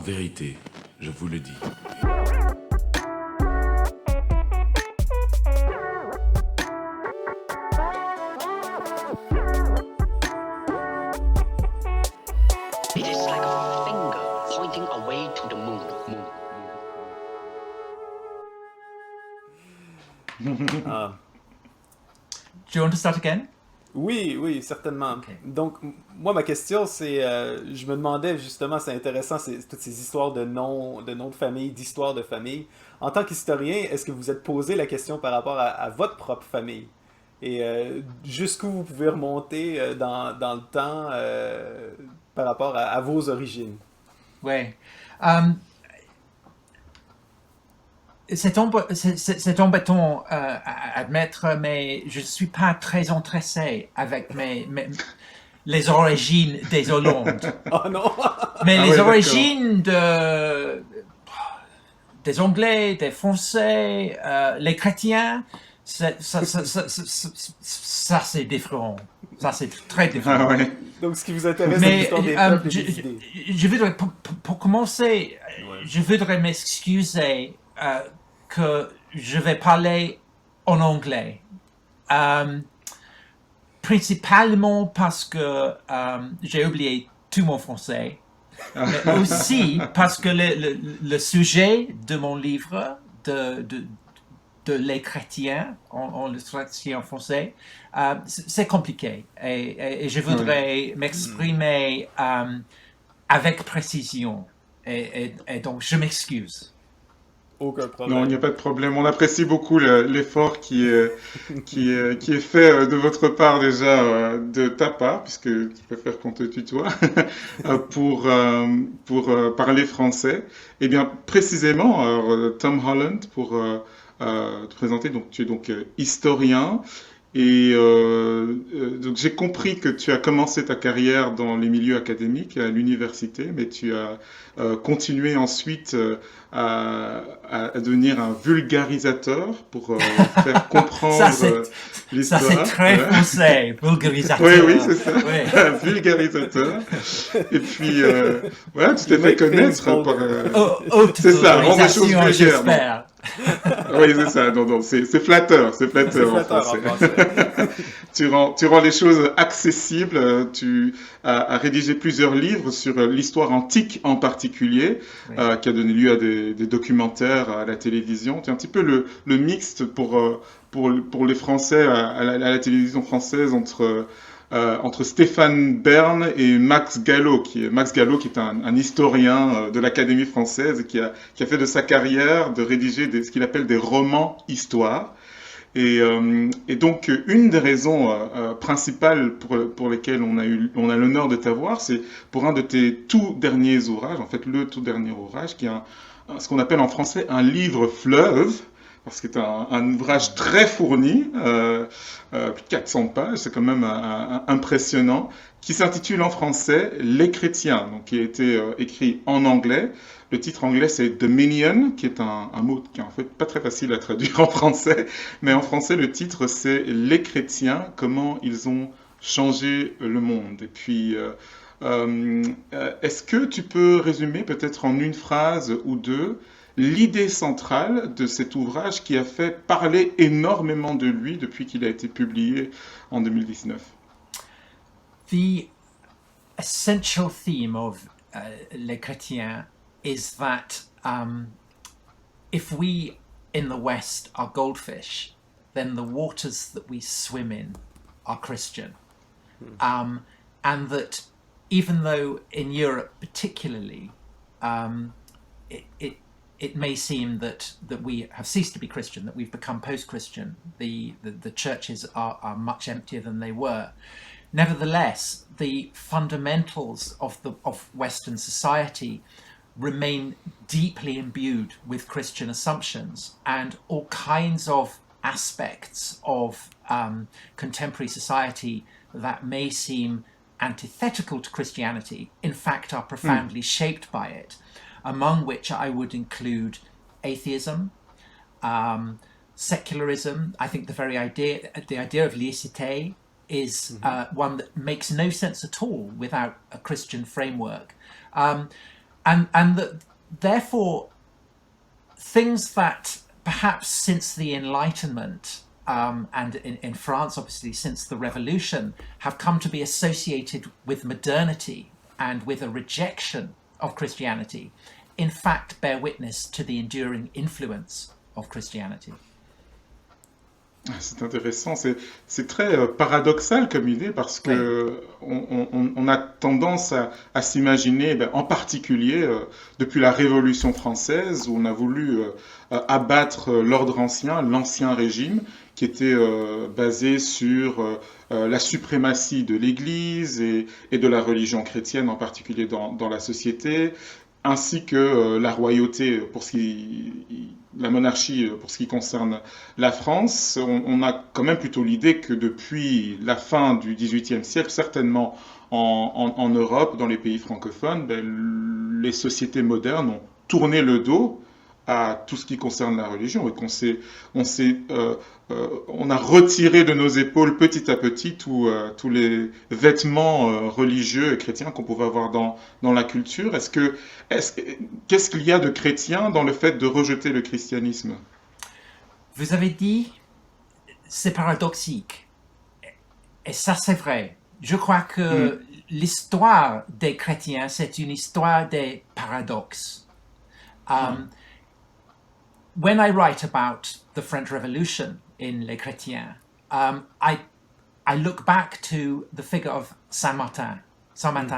vérité, je vous le dis. It is like a finger pointing away to the moon. Do you want to start again? Oui, certainement. Okay. Donc, moi, ma question, c'est... je me demandais, justement, c'est intéressant, toutes ces histoires de noms de famille, d'histoires de famille. En tant qu'historien, est-ce que vous vous êtes posé la question par rapport à votre propre famille? Et jusqu'où vous pouvez remonter dans le temps par rapport à vos origines? Oui. C'est embêtant à admettre, mais je ne suis pas très intéressé avec les origines des Hollandes. Oh non! Mais les origines des Anglais, des Français, les chrétiens, ça c'est différent. Ça, c'est très différent. Ah ouais. Donc, ce qui vous intéresse, c'est l'histoire des peuples et des idées. Je voudrais, pour commencer, je voudrais m'excuser que je vais parler en anglais. Principalement parce que j'ai oublié tout mon français, mais aussi parce que le sujet de mon livre, de les chrétiens, en le traduit en français, c'est compliqué. Et je voudrais m'exprimer avec précision. Et donc, je m'excuse. Aucun problème. Non, il n'y a pas de problème. On apprécie beaucoup l'effort qui est fait de votre part déjà, de ta part, puisque tu préfères qu'on te tutoie, pour parler français. Eh bien, précisément, alors, Tom Holland, pour te présenter, donc tu es donc historien. Et donc j'ai compris que tu as commencé ta carrière dans les milieux académiques à l'université, mais tu as continué ensuite à devenir un vulgarisateur pour faire comprendre l'histoire. Ça c'est très français, vulgarisateur. Oui, c'est ça, Oui. un vulgarisateur. Et puis voilà, tu t'es fait connaître par... c'est ça, rendre les choses vulgaires. J'espère. Oui, c'est ça. Non, c'est flatteur, en français. Tu rends les choses accessibles. Tu as rédigé plusieurs livres sur l'histoire antique en particulier, qui a donné lieu à des documentaires à la télévision. Tu es un petit peu le mixte pour les Français à la télévision française entre Stéphane Bern et Max Gallo, qui est un historien de l'Académie française et qui a fait de sa carrière de rédiger ce qu'il appelle des romans histoires. Et donc, une des raisons principales pour lesquelles on a l'honneur de t'avoir, c'est pour un de tes tout derniers ouvrages, en fait le tout dernier ouvrage, qui est ce qu'on appelle en français un livre fleuve, parce que c'est un ouvrage très fourni, plus de 400 pages, c'est quand même impressionnant, qui s'intitule en français « Les chrétiens », donc qui a été écrit en anglais. Le titre anglais, c'est « Dominion », qui est un mot qui est en fait pas très facile à traduire en français, mais en français, le titre, c'est « Les chrétiens, comment ils ont changé le monde ». Et puis, est-ce que tu peux résumer peut-être en une phrase ou deux l'idée centrale de cet ouvrage qui a fait parler énormément de lui depuis qu'il a été publié en 2019? The essential theme of Les chrétiens is that if we in the West are goldfish, then the waters that we swim in are Christian. And that even though in Europe particularly, it may seem that we have ceased to be Christian, that we've become post-Christian. The churches are much emptier than they were. Nevertheless, the fundamentals of Western society remain deeply imbued with Christian assumptions, and all kinds of aspects of contemporary society that may seem antithetical to Christianity, in fact, are profoundly shaped by it, among which I would include atheism, secularism. I think the idea of laïcité is one that makes no sense at all without a Christian framework. and that therefore things that perhaps since the Enlightenment and in France obviously since the Revolution have come to be associated with modernity and with a rejection of Christianity, in fact bear witness to the enduring influence of Christianity. C'est intéressant, c'est très paradoxal comme idée parce que on a tendance à s'imaginer, en particulier depuis la Révolution française où on a voulu abattre l'ordre ancien, l'ancien régime, qui était basé sur la suprématie de l'Église et de la religion chrétienne en particulier dans la société, ainsi que la royauté la monarchie pour ce qui concerne la France. On a quand même plutôt l'idée que depuis la fin du XVIIIe siècle, certainement en Europe, dans les pays francophones, les sociétés modernes ont tourné le dos à tout ce qui concerne la religion et on a retiré de nos épaules petit à petit tous les vêtements religieux et chrétiens qu'on pouvait avoir dans la culture. Qu'est-ce qu'il y a de chrétien dans le fait de rejeter le christianisme? Vous avez dit, c'est paradoxique. Et ça, c'est vrai. Je crois que l'histoire des chrétiens, c'est une histoire des paradoxes. When I write about the French Revolution in Les Chrétiens, I look back to the figure of Saint Martin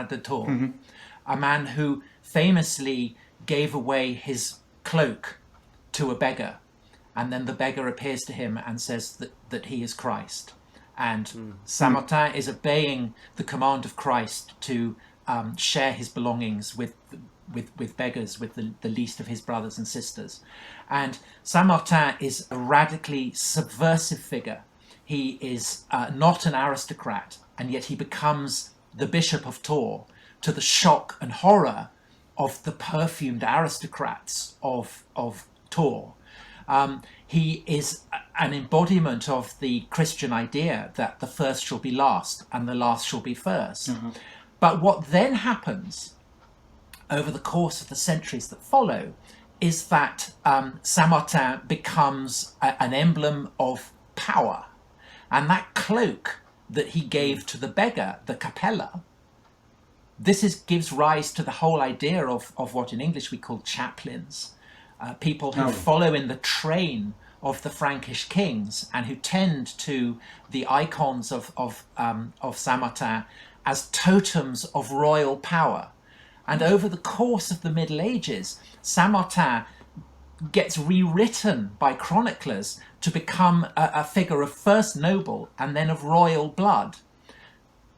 de Tours, a man who famously gave away his cloak to a beggar, and then the beggar appears to him and says that he is Christ. And Saint Martin is obeying the command of Christ to share his belongings with beggars, with the least of his brothers and sisters. And Saint Martin is a radically subversive figure. He is not an aristocrat, and yet he becomes the Bishop of Tours, to the shock and horror of the perfumed aristocrats of Tours. He is an embodiment of the Christian idea that the first shall be last and the last shall be first. But what then happens over the course of the centuries that follow is that Saint Martin becomes an emblem of power. And that cloak that he gave to the beggar, the capella, gives rise to the whole idea of what in English we call chaplains, people who follow in the train of the Frankish kings and who tend to the icons of Saint Martin as totems of royal power. And over the course of the Middle Ages, Saint Martin gets rewritten by chroniclers to become a figure of first noble and then of royal blood.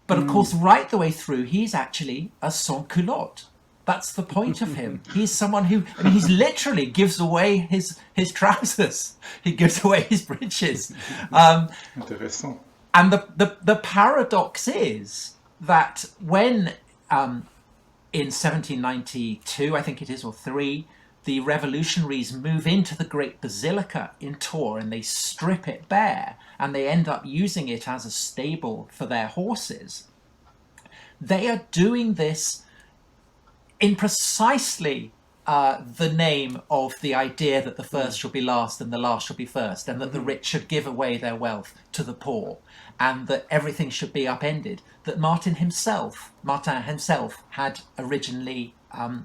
But of course, right the way through, he's actually a sans-culotte. That's the point of him. He's someone who, he literally gives away his trousers. He gives away his breeches. Intéressant. And the paradox is that when in 1792, I think it is, or 3, the revolutionaries move into the great basilica in Tours and they strip it bare and they end up using it as a stable for their horses. They are doing this in precisely the name of the idea that the first shall be last and the last shall be first, and that the rich should give away their wealth to the poor, and that everything should be upended, that Martin himself had originally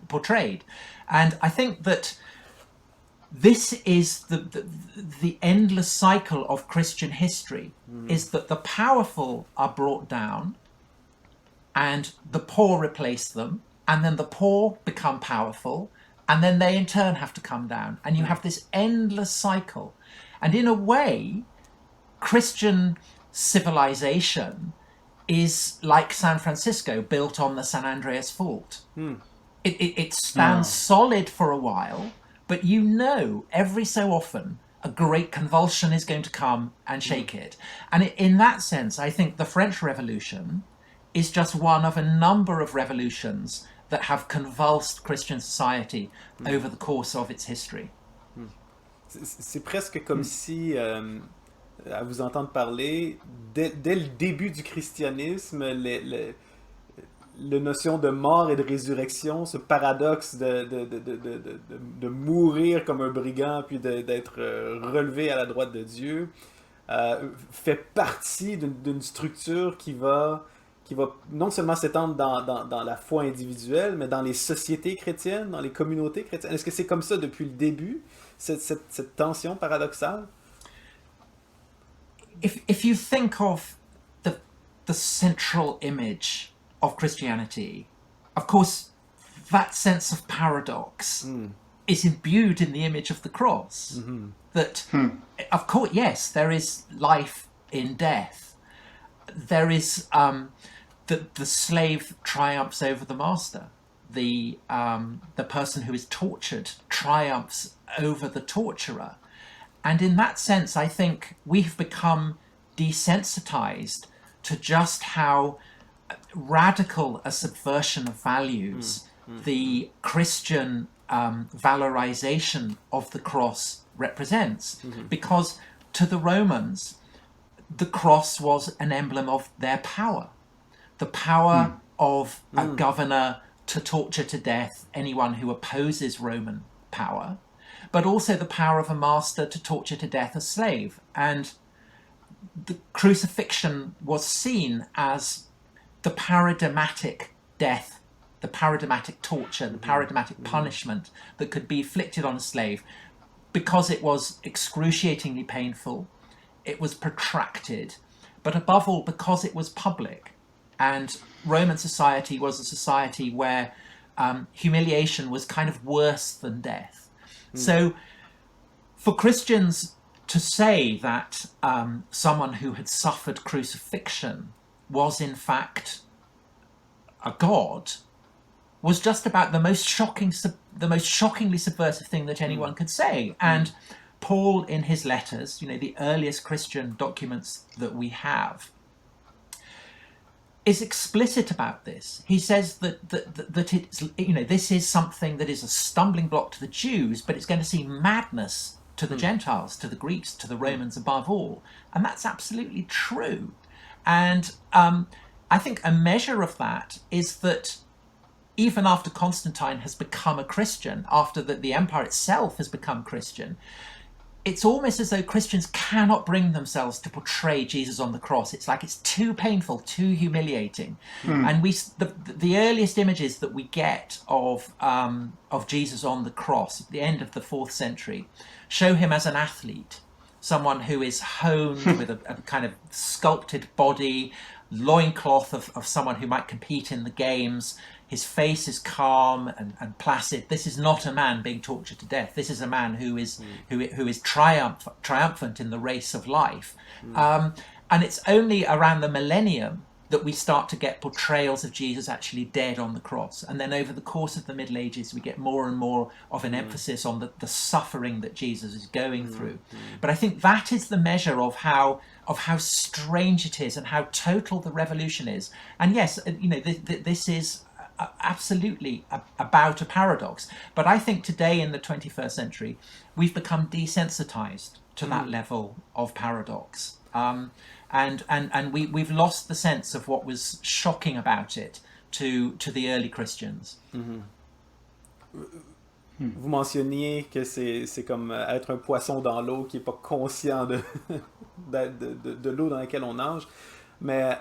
portrayed. And I think that this is the endless cycle of Christian history, is that the powerful are brought down and the poor replace them, and then the poor become powerful, and then they in turn have to come down. And you have this endless cycle. And in a way, Christian civilization is like San Francisco, built on the San Andreas Fault. It stands solid for a while, but every so often a great convulsion is going to come and shake it. And in that sense, I think the French Revolution is just one of a number of revolutions that have convulsed Christian society over the course of its history. C'est presque comme si, à vous entendre parler, dès le début du christianisme, la notion de mort et de résurrection, ce paradoxe de mourir comme un brigand puis d'être relevé à la droite de Dieu, fait partie d'une structure qui va non seulement s'étendre dans la foi individuelle, mais dans les sociétés chrétiennes, dans les communautés chrétiennes. Est-ce que c'est comme ça depuis le début, cette tension paradoxale? If you think of the central image of Christianity, of course, that sense of paradox is imbued in the image of the cross. Mm-hmm. That, of course, yes, there is life in death. There is the slave triumphs over the master. The person who is tortured triumphs over the torturer. And in that sense, I think we've become desensitized to just how radical a subversion of values the Christian valorization of the cross represents. Because to the Romans, the cross was an emblem of their power. The power of a governor to torture to death anyone who opposes Roman power, but also the power of a master to torture to death a slave. And the crucifixion was seen as the paradigmatic death, the paradigmatic torture, the paradigmatic punishment that could be inflicted on a slave, because it was excruciatingly painful, it was protracted, but above all because it was public. And Roman society was a society where humiliation was kind of worse than death. So for Christians to say that someone who had suffered crucifixion was in fact a god was just about the most shockingly subversive thing that anyone could say. And Paul, in his letters, the earliest Christian documents that we have, is explicit about this. He says that it's, this is something that is a stumbling block to the Jews, but it's going to seem madness to the Gentiles, to the Greeks, to the Romans above all. And that's absolutely true. And I think a measure of that is that even after Constantine has become a Christian, after the empire itself has become Christian, it's almost as though Christians cannot bring themselves to portray Jesus on the cross. It's like it's too painful, too humiliating. And the earliest images that we get of Jesus on the cross at the end of the 4th century show him as an athlete, someone who is honed with a kind of sculpted body, loincloth of someone who might compete in the games. His face is calm and placid. This is not a man being tortured to death. This is a man who is triumphant in the race of life. And it's only around the millennium that we start to get portrayals of Jesus actually dead on the cross. And then over the course of the Middle Ages, we get more and more of an emphasis on the suffering that Jesus is going through. But I think that is the measure of how strange it is and how total the revolution is. And yes, this is absolutely about a paradox. But I think today in the 21st century, we've become desensitized to that level of paradox. And we've lost the sense of what was shocking about it to the early Christians. Vous mentionniez que c'est comme être un poisson dans l'eau qui n'est pas conscient de l'eau dans laquelle on nage. Mais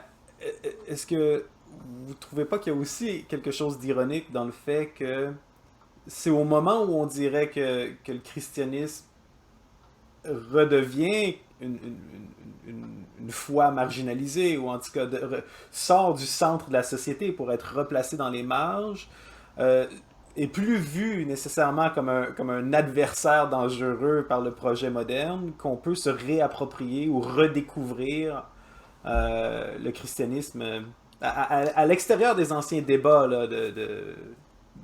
est-ce que vous ne trouvez pas qu'il y a aussi quelque chose d'ironique dans le fait que c'est au moment où on dirait que le christianisme redevient une foi marginalisée, ou en tout cas sort du centre de la société pour être replacé dans les marges, est plus vu nécessairement comme un adversaire dangereux par le projet moderne, qu'on peut se réapproprier ou redécouvrir le christianisme à l'extérieur des anciens débats là,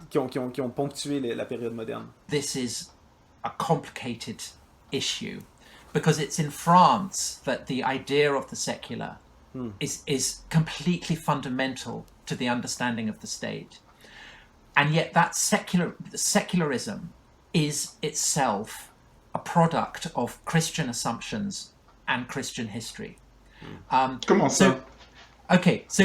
qui ont ponctué la période moderne. This is a complicated issue because it's in France that the idea of the secular is completely fundamental to the understanding of the state. And yet that secularism is itself a product of Christian assumptions and Christian history. Comment ça? Okay, so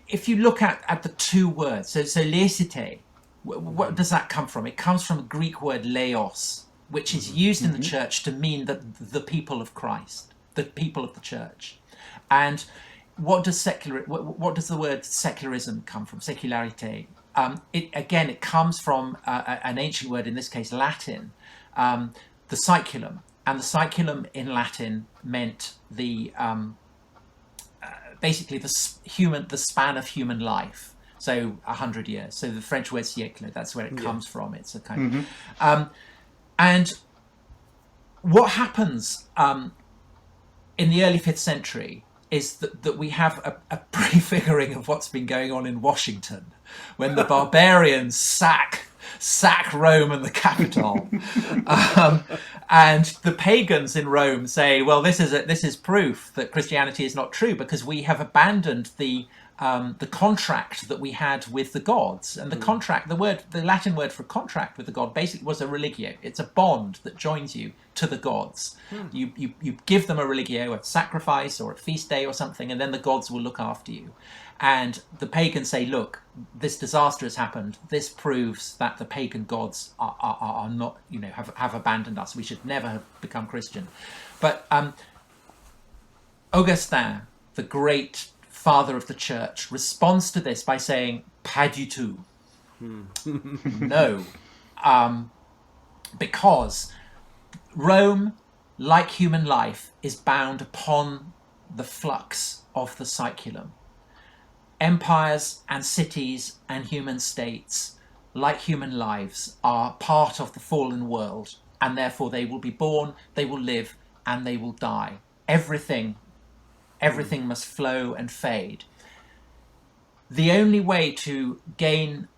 if you look at the two words, so laicite, what does that come from? It comes from a Greek word laos, which is used in the church to mean the people of Christ, the people of the church. And what does the word secularism come from? Secularité. It comes from an ancient word, in this case Latin, the saeculum, and the saeculum in Latin meant basically the span of human life. So 100 years. So the French word siècle, that's where it comes from. It's a kind of, and what happens in the early 5th century is that we have a prefiguring of what's been going on in Washington when the barbarians sack Rome and the Capitol, and the pagans in Rome say, well, this is proof that Christianity is not true because we have abandoned the contract that we had with the gods. And the contract, the Latin word for contract with the god basically was a religio. It's a bond that joins you to the gods. You give them a religio, a sacrifice or a feast day or something, and then the gods will look after you. And the pagans say, look, this disaster has happened. This proves that the pagan gods are not, have abandoned us. We should never have become Christian. But Augustin, the great father of the church, responds to this by saying, pas du tout. No. Because Rome, like human life, is bound upon the flux of the saeculum. Empires and cities and human states, like human lives, are part of the fallen world, and therefore they will be born, they will live, and they will die. Everything must flow and fade. The only way to gain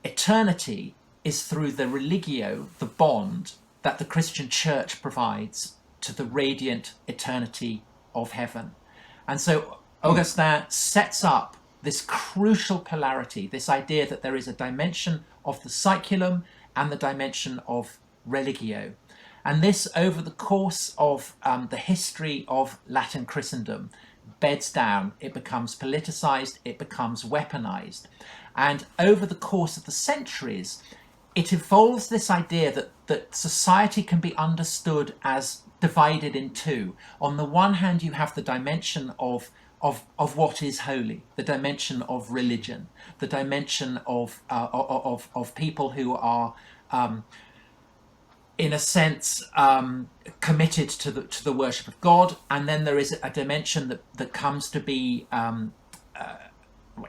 eternity is through the religio, the bond that the Christian church provides to the radiant eternity of heaven. And so Augustin sets up this crucial polarity, this idea that there is a dimension of the saeculum and the dimension of religio. And this, over the course of the history of Latin Christendom, beds down. It becomes politicized, it becomes weaponized. And over the course of the centuries, it evolves this idea that society can be understood as divided in two. On the one hand, you have the dimension of what is holy, the dimension of religion, the dimension of people who are, in a sense, committed to the worship of God, and then there is a dimension that comes to be,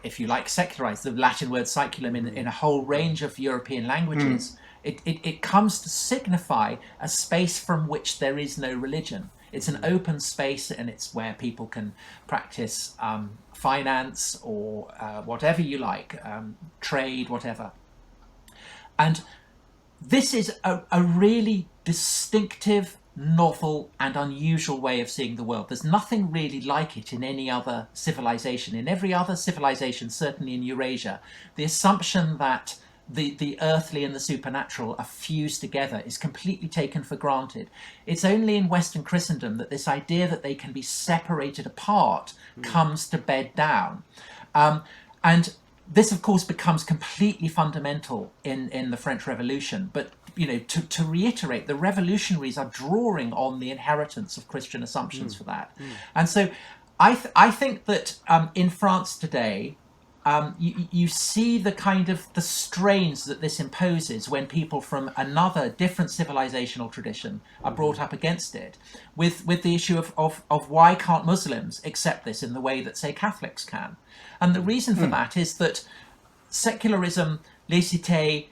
if you like, secularized. The Latin word saeculum in a whole range of European languages, it comes to signify a space from which there is no religion. It's an open space, and it's where people can practice finance or whatever you like, trade, whatever. And this is a really distinctive, novel, and unusual way of seeing the world. There's nothing really like it in any other civilization. In every other civilization, certainly in Eurasia, the assumption that the earthly and the supernatural are fused together is completely taken for granted. It's only in Western Christendom that this idea that they can be separated apart comes to bed down. And this, of course, becomes completely fundamental in the French Revolution. But, to reiterate, the revolutionaries are drawing on the inheritance of Christian assumptions for that. And so I think that in France today, you see the kind of the strains that this imposes when people from another different civilizational tradition are brought up against it, with the issue of why can't Muslims accept this in the way that, say, Catholics can. And the reason for that is that secularism, laicite,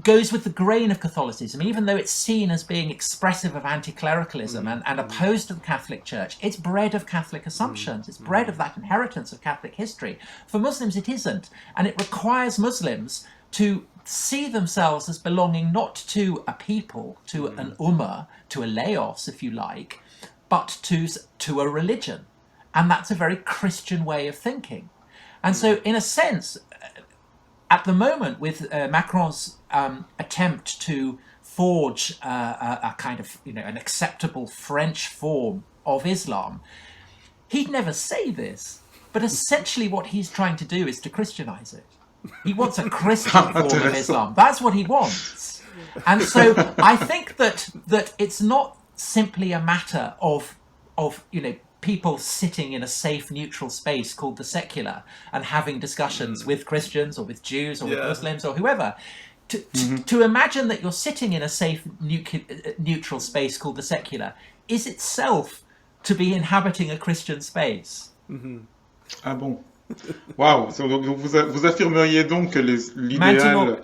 goes with the grain of Catholicism, even though it's seen as being expressive of anti-clericalism and opposed to the Catholic Church. It's bred of Catholic assumptions. It's bred of that inheritance of Catholic history. For Muslims, it isn't. And it requires Muslims to see themselves as belonging not to a people, to an ummah, to a laos, if you like, but to a religion. And that's a very Christian way of thinking. And so, in a sense, at the moment, with Macron's attempt to forge a kind of, an acceptable French form of Islam, he'd never say this, But essentially what he's trying to do is to Christianize it. He wants a Christian form of Islam. That's what he wants. And so I think that it's not simply a matter of people sitting in a safe, neutral space called the secular and having discussions with Christians or with Jews or with Muslims or whoever. To imagine that you're sitting in a safe, neutral space called the secular is itself to be inhabiting a Christian space. Ah bon? Waouh! Donc vous affirmeriez donc que l'idéal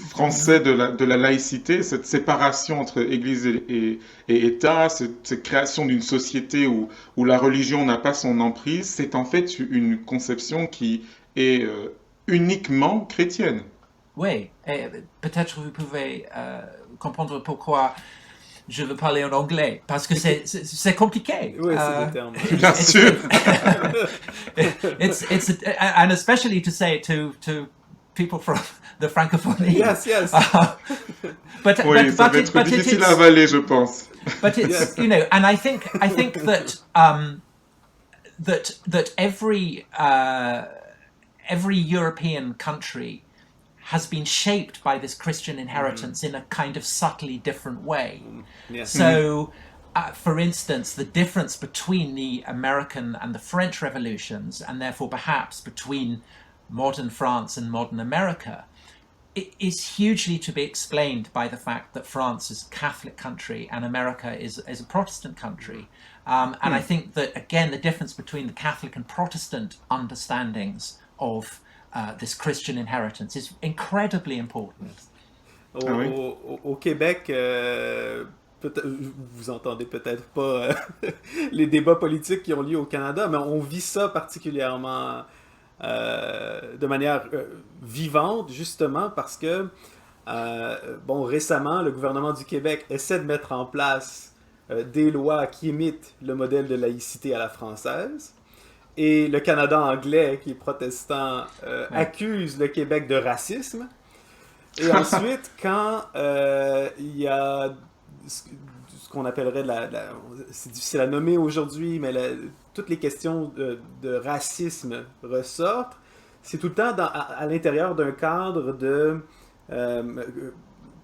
français de la laïcité, cette séparation entre Église et État, cette création d'une société où la religion n'a pas son emprise, c'est en fait une conception qui est uniquement chrétienne. Oui, et peut-être vous pouvez comprendre pourquoi je veux parler en anglais, parce que c'est compliqué. Oui, c'est des termes. Bien sûr. And especially to say it to people from the francophonie. Yes. Oui, ça va être difficile à avaler, je pense. But it's and I think that that every European country has been shaped by this Christian inheritance in a kind of subtly different way. So, for instance, the difference between the American and the French revolutions, and therefore perhaps between modern France and modern America, it is hugely to be explained by the fact that France is a Catholic country and America is a Protestant country. And I think that, again, the difference between the Catholic and Protestant understandings of this Christian inheritance is incredibly important. Au Québec, vous entendez peut-être pas les débats politiques qui ont lieu au Canada, mais on vit ça particulièrement de manière vivante, justement parce que récemment, le gouvernement du Québec essaie de mettre en place des lois qui imitent le modèle de laïcité à la française. Et le Canada anglais, qui est protestant, accuse le Québec de racisme. Et ensuite, quand il y a ce qu'on appellerait c'est difficile à nommer aujourd'hui, mais toutes les questions de racisme ressortent, c'est tout le temps à l'intérieur d'un cadre de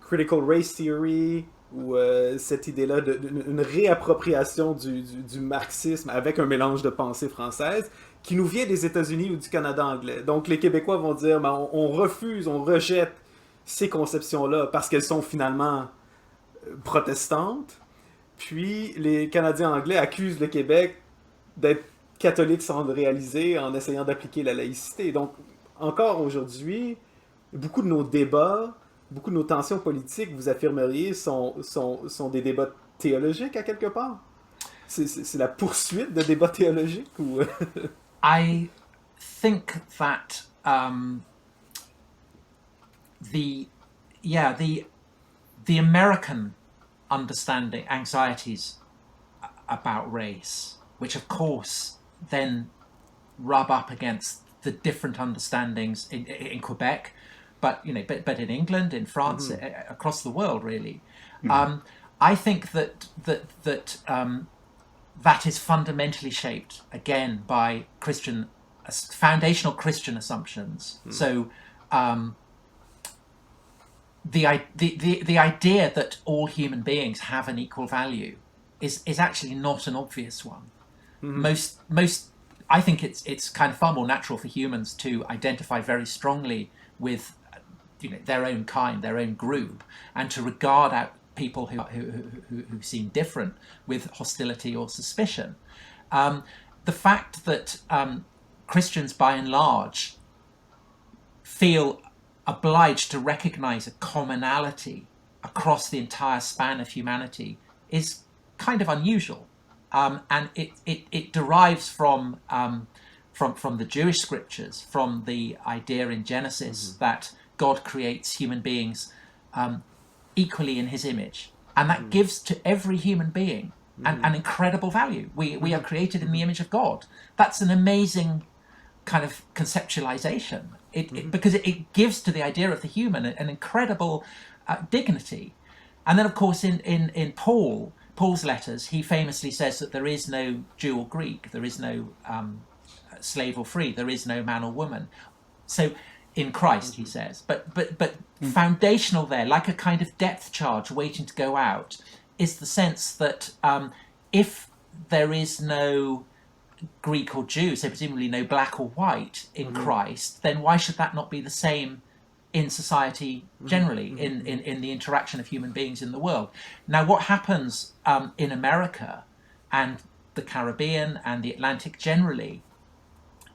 critical race theory, ou cette idée-là d'une réappropriation du marxisme avec un mélange de pensée française qui nous vient des États-Unis ou du Canada anglais. Donc les Québécois vont dire on refuse, on rejette ces conceptions-là parce qu'elles sont finalement protestantes. Puis les Canadiens anglais accusent le Québec d'être catholique sans le réaliser en essayant d'appliquer la laïcité. Donc encore aujourd'hui, beaucoup de nos débats, beaucoup de nos tensions politiques, vous affirmeriez, sont des débats théologiques à quelque part? C'est la poursuite de débats théologiques ou... I think that the American understanding, anxieties about race, which of course then rub up against the different understandings in Quebec, but in England, in France, across the world, really. I think that is fundamentally shaped again by foundational Christian assumptions. So the idea that all human beings have an equal value is actually not an obvious one. Most I think it's kind of far more natural for humans to identify very strongly with their own kind, their own group, and to regard out people who seem different with hostility or suspicion. The fact that Christians, by and large, feel obliged to recognize a commonality across the entire span of humanity is kind of unusual, and it derives from the Jewish scriptures, from the idea in Genesis that God creates human beings equally in his image. And that gives to every human being an incredible value. We are created in the image of God. That's an amazing kind of conceptualization. Because it gives to the idea of the human an incredible dignity. And then, of course, in Paul's letters, he famously says that there is no Jew or Greek. There is no slave or free. There is no man or woman. So in Christ, he says. But foundational there, like a kind of depth charge waiting to go out, is the sense that if there is no Greek or Jew, so presumably no black or white in Christ, then why should that not be the same in society generally, in the interaction of human beings in the world? Now, what happens in America and the Caribbean and the Atlantic generally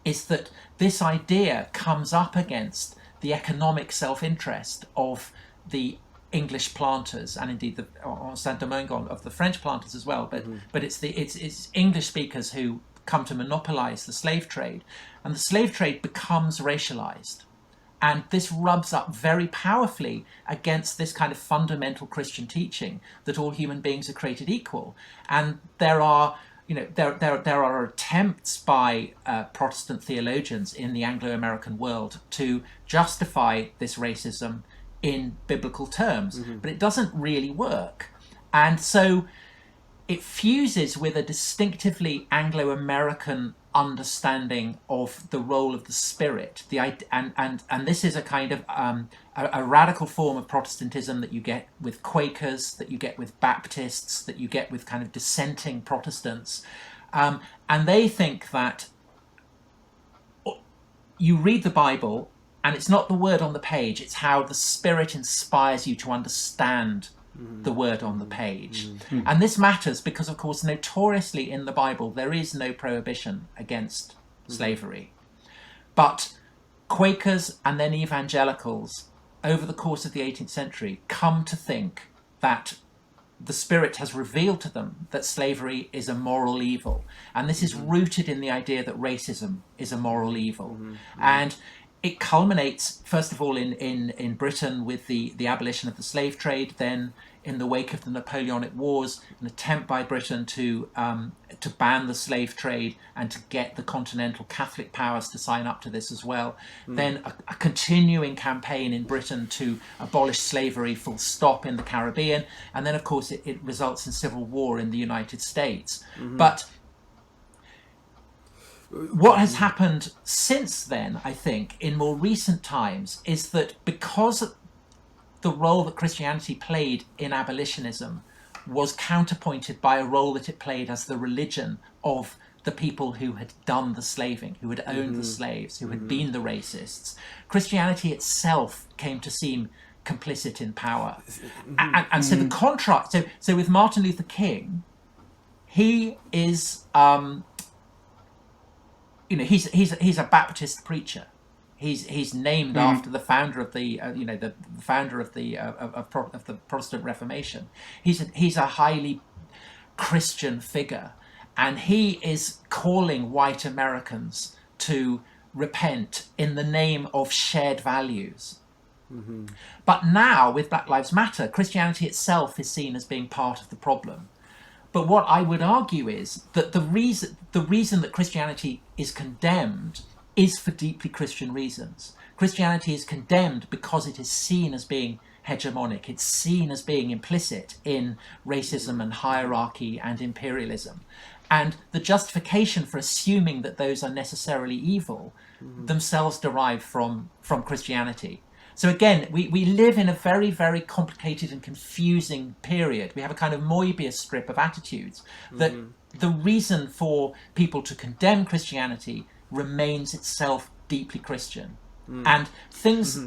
is that this idea comes up against the economic self-interest of the English planters, and indeed the Saint-Domingue of the French planters as well, but it's English speakers who come to monopolize the slave trade, and the slave trade becomes racialized. And this rubs up very powerfully against this kind of fundamental Christian teaching that all human beings are created equal. And there are attempts by Protestant theologians in the Anglo-American world to justify this racism in biblical terms, but it doesn't really work. And so it fuses with a distinctively Anglo-American understanding of the role of the Spirit, and this is a kind of a radical form of Protestantism that you get with Quakers, that you get with Baptists, that you get with kind of dissenting Protestants, and they think that you read the Bible and it's not the word on the page, it's how the Spirit inspires you to understand the word on the page. And this matters because, of course, notoriously in the Bible there is no prohibition against slavery. But Quakers and then evangelicals over the course of the 18th century come to think that the Spirit has revealed to them that slavery is a moral evil. And this is rooted in the idea that racism is a moral evil. And it culminates, first of all, in Britain with the abolition of the slave trade, then in the wake of the Napoleonic Wars, an attempt by Britain to ban the slave trade and to get the continental Catholic powers to sign up to this as well. Then a continuing campaign in Britain to abolish slavery full stop in the Caribbean. And then, of course, it results in civil war in the United States. But what has happened since then, I think, in more recent times, is that because the role that Christianity played in abolitionism was counterpointed by a role that it played as the religion of the people who had done the slaving, who had owned the slaves, who had been the racists, Christianity itself came to seem complicit in power. And so the contrast, so with Martin Luther King, he is... he's a Baptist preacher. He's named after the founder of the the Protestant Reformation. He's a highly Christian figure, and he is calling white Americans to repent in the name of shared values. But now with Black Lives Matter, Christianity itself is seen as being part of the problem. But what I would argue is that the reason that Christianity is condemned is for deeply Christian reasons. Christianity is condemned because it is seen as being hegemonic. It's seen as being implicit in racism and hierarchy and imperialism. And the justification for assuming that those are necessarily evil themselves derive from Christianity. So again, we live in a very, very complicated and confusing period. We have a kind of Moebius strip of attitudes that the reason for people to condemn Christianity remains itself deeply Christian. And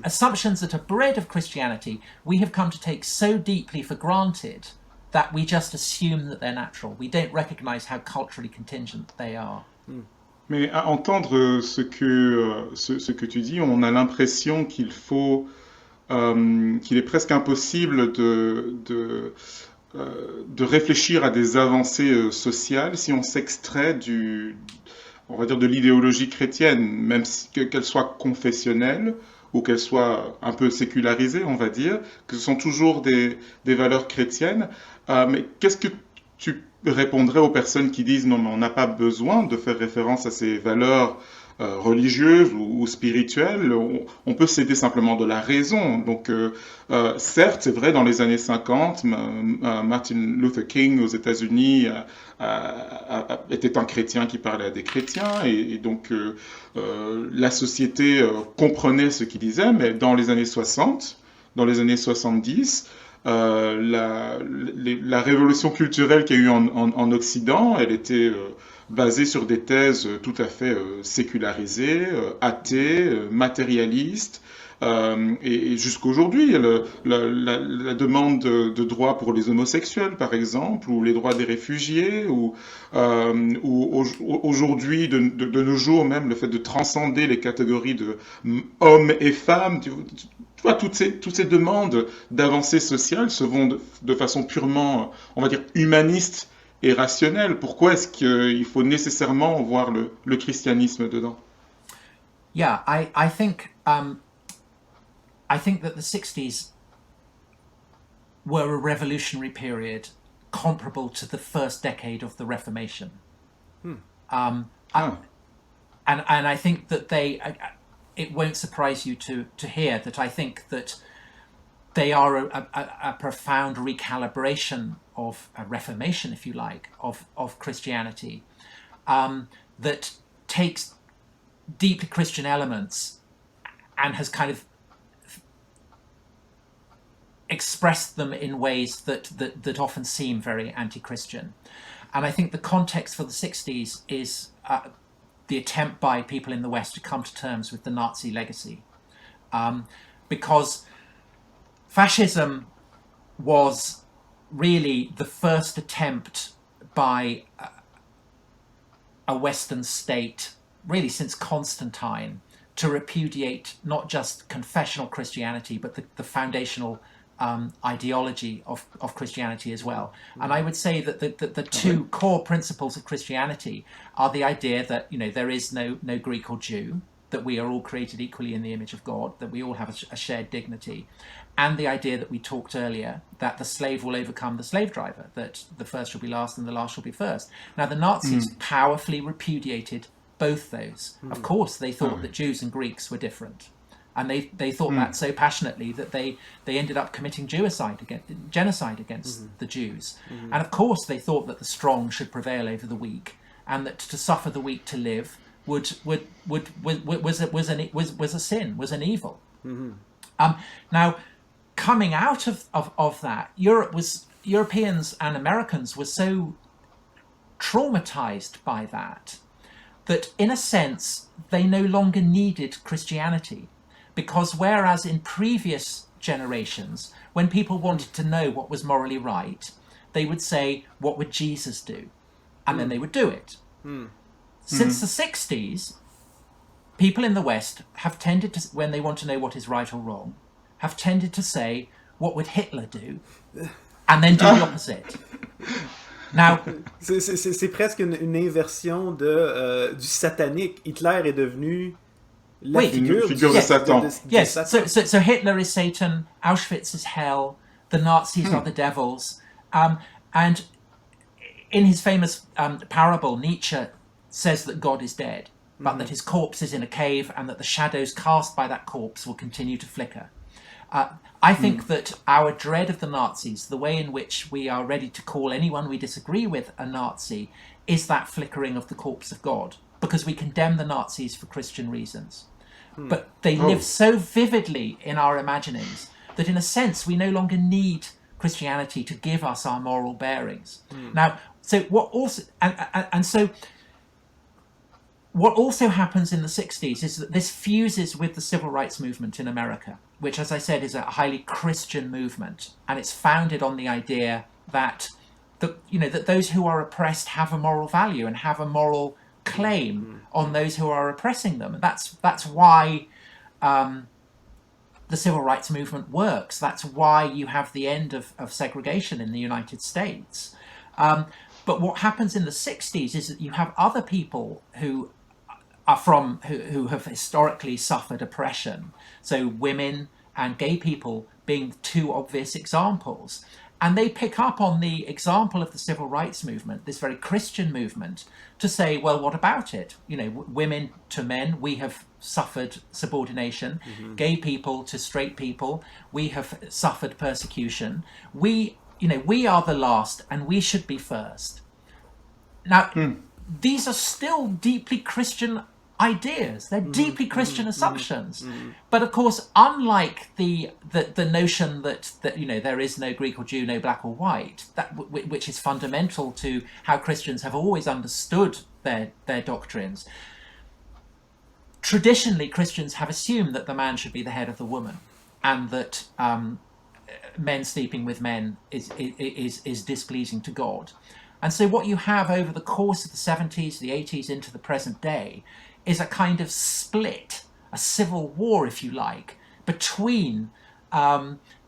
assumptions that are bred of Christianity, we have come to take so deeply for granted that we just assume that they're natural. We don't recognize how culturally contingent they are. Mais à entendre ce que tu dis, on a l'impression qu'il est presque impossible de réfléchir à des avancées sociales si on s'extrait on va dire de l'idéologie chrétienne, même qu'elle soit confessionnelle ou qu'elle soit un peu sécularisée, on va dire, que ce sont toujours des valeurs chrétiennes. Mais qu'est-ce que tu répondrais aux personnes qui disent non, mais on n'a pas besoin de faire référence à ces valeurs religieuses ou spirituelles, on peut s'aider simplement de la raison. Donc, certes, c'est vrai, dans les années 50, Martin Luther King aux États-Unis était un chrétien qui parlait à des chrétiens, et donc la société comprenait ce qu'il disait, mais dans les années 60, dans les années 70, la révolution culturelle qu'il y a eu en Occident, elle était basée sur des thèses tout à fait sécularisées, athées, matérialistes, et jusqu'à aujourd'hui, la demande de droits pour les homosexuels, par exemple, ou les droits des réfugiés, ou aujourd'hui, de nos jours même, le fait de transcender les catégories de hommes et femmes. Tu vois, toutes ces demandes d'avancée sociale se vont de façon purement, on va dire, humaniste et rationnelle. Pourquoi est-ce qu'il faut nécessairement voir le christianisme dedans? Yeah, I think that the 60s were a revolutionary period comparable to the first decade of the Reformation. And I think that it won't surprise you to hear that I think that they are a profound recalibration of a reformation, if you like, of Christianity, that takes deeply Christian elements and has kind of expressed them in ways that often seem very anti-Christian. And I think the context for the 60s is the attempt by people in the West to come to terms with the Nazi legacy. Because fascism was really the first attempt by a Western state, really since Constantine, to repudiate not just confessional Christianity, but the foundational ideology of Christianity as well. And I would say that the two core principles of Christianity are the idea that, you know, there is no Greek or Jew, that we are all created equally in the image of God, that we all have a shared dignity, and the idea that we talked earlier, that the slave will overcome the slave driver, that the first shall be last and the last shall be first. Now, the Nazis powerfully repudiated both those. Of course, they thought that Jews and Greeks were different. And they thought that so passionately that they ended up committing genocide against the Jews. And of course, they thought that the strong should prevail over the weak, and that to suffer the weak to live was a sin, was an evil. Now, coming out of that, Europeans and Americans were so traumatized by that in a sense they no longer needed Christianity. Because whereas in previous generations, when people wanted to know what was morally right, they would say, what would Jesus do? And then they would do it. Since the 60s, people in the West have tended to, when they want to know what is right or wrong, have tended to say, what would Hitler do? And then do the opposite. Now, c'est presque une inversion du satanique. Hitler est devenu la figure de Satan. Yes, so Hitler is Satan, Auschwitz is hell, the Nazis are the devils. And in his famous parable, Nietzsche says that God is dead, but that his corpse is in a cave and that the shadows cast by that corpse will continue to flicker. I think that our dread of the Nazis, the way in which we are ready to call anyone we disagree with a Nazi, is that flickering of the corpse of God, because we condemn the Nazis for Christian reasons. But they live so vividly in our imaginings that in a sense we no longer need Christianity to give us our moral bearings. Now, so what also, and so what also happens in the 60s is that this fuses with the civil rights movement in America, which, as I said, is a highly Christian movement, and it's founded on the idea that that those who are oppressed have a moral value and have a moral claim on those who are oppressing them. And that's why the civil rights movement works. That's why you have the end of segregation in the United States. But what happens in the 60s is that you have other people who have historically suffered oppression. So women and gay people being two obvious examples. And they pick up on the example of the civil rights movement, this very Christian movement, to say, well, what about it? You know, women to men, we have suffered subordination. Gay people to straight people, we have suffered persecution. We are the last and we should be first. Now, these are still deeply Christian ideas. They're deeply Christian assumptions. But of course, unlike the notion that there is no Greek or Jew, no black or white, which is fundamental to how Christians have always understood their doctrines, traditionally Christians have assumed that the man should be the head of the woman, and that men sleeping with men is displeasing to God. And so what you have over the course of the 70s, the 80s into the present day is a kind of split, a civil war, if you like, between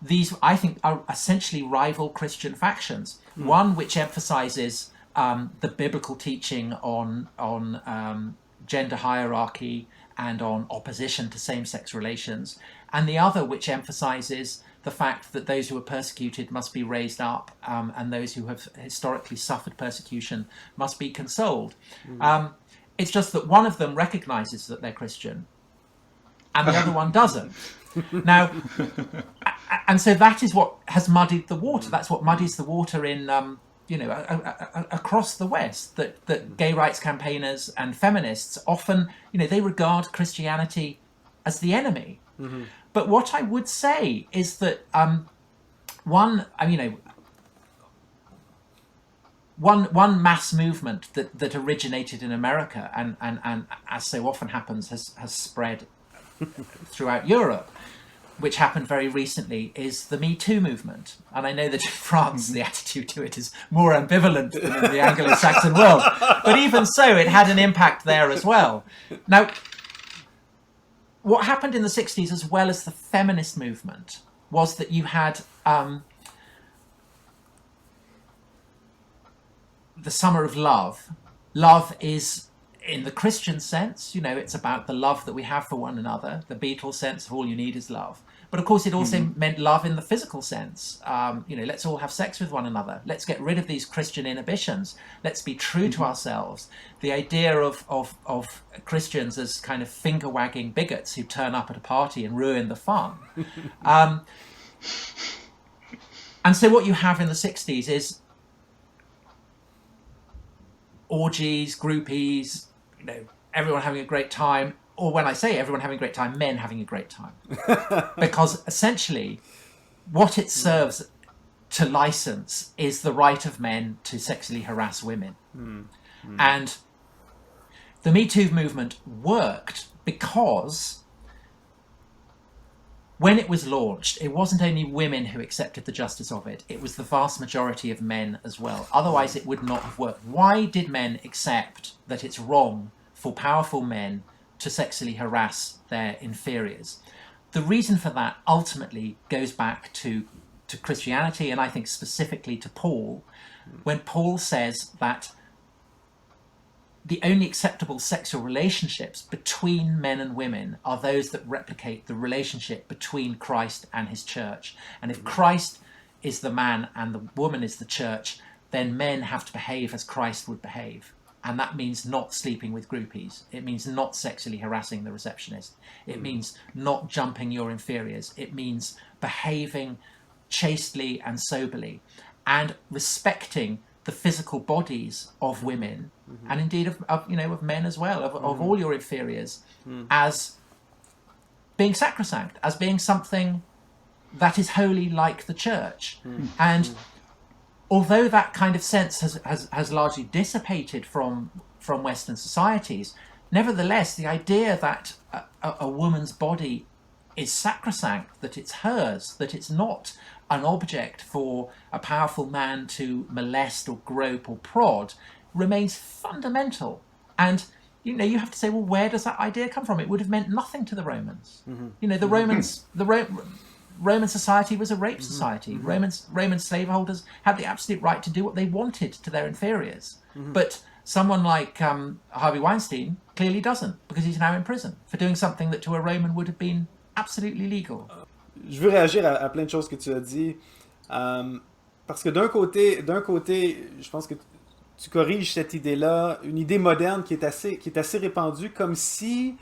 these, I think, are essentially rival Christian factions. One which emphasizes the biblical teaching on gender hierarchy and on opposition to same-sex relations, and the other which emphasizes the fact that those who are persecuted must be raised up, and those who have historically suffered persecution must be consoled. It's just that one of them recognizes that they're Christian and the other one doesn't. Now, and so that is what has muddied the water. That's what muddies the water in, across the West, that gay rights campaigners and feminists often, they regard Christianity as the enemy. But what I would say is that one mass movement that originated in America and as so often happens has spread throughout Europe, which happened very recently, is the MeToo movement. And I know that in France the attitude to it is more ambivalent than in the Anglo-Saxon world, but even so it had an impact there as well. Now, what happened in the 60s, as well as the feminist movement, was that you had the summer of love. Love is, in the Christian sense, it's about the love that we have for one another, the Beatles sense of all you need is love. But of course, it also meant love in the physical sense. Let's all have sex with one another. Let's get rid of these Christian inhibitions. Let's be true to ourselves. The idea of Christians as kind of finger-wagging bigots who turn up at a party and ruin the fun. And so what you have in the 60s is orgies, groupies, everyone having a great time. Or when I say everyone having a great time, men having a great time. Because essentially, what it serves to license is the right of men to sexually harass women. And the Me Too movement worked because when it was launched, it wasn't only women who accepted the justice of it, it was the vast majority of men as well. Otherwise, it would not have worked. Why did men accept that it's wrong for powerful men to sexually harass their inferiors? The reason for that ultimately goes back to Christianity, and I think specifically to Paul, when Paul says that the only acceptable sexual relationships between men and women are those that replicate the relationship between Christ and his church. And if Christ is the man and the woman is the church, then men have to behave as Christ would behave. And that means not sleeping with groupies. It means not sexually harassing the receptionist. It means not jumping your inferiors. It means behaving chastely and soberly and respecting the physical bodies of women and indeed of men as well, of all your inferiors, as being sacrosanct, as being something that is holy like the church. And although that kind of sense has largely dissipated from Western societies, nevertheless, the idea that a woman's body is sacrosanct, that it's hers, that it's not an object for a powerful man to molest or grope or prod, remains fundamental. And you have to say, well, where does that idea come from? It would have meant nothing to the Romans. Roman society was a rape society. Roman slaveholders had the absolute right to do what they wanted to their inferiors. But someone like Harvey Weinstein clearly doesn't, because he's now in prison for doing something that to a Roman would have been absolutely legal. Je veux réagir à plein de choses que tu as dit. parce que d'un côté, je pense que tu corriges cette idée-là, une idée moderne qui est assez répandue, comme si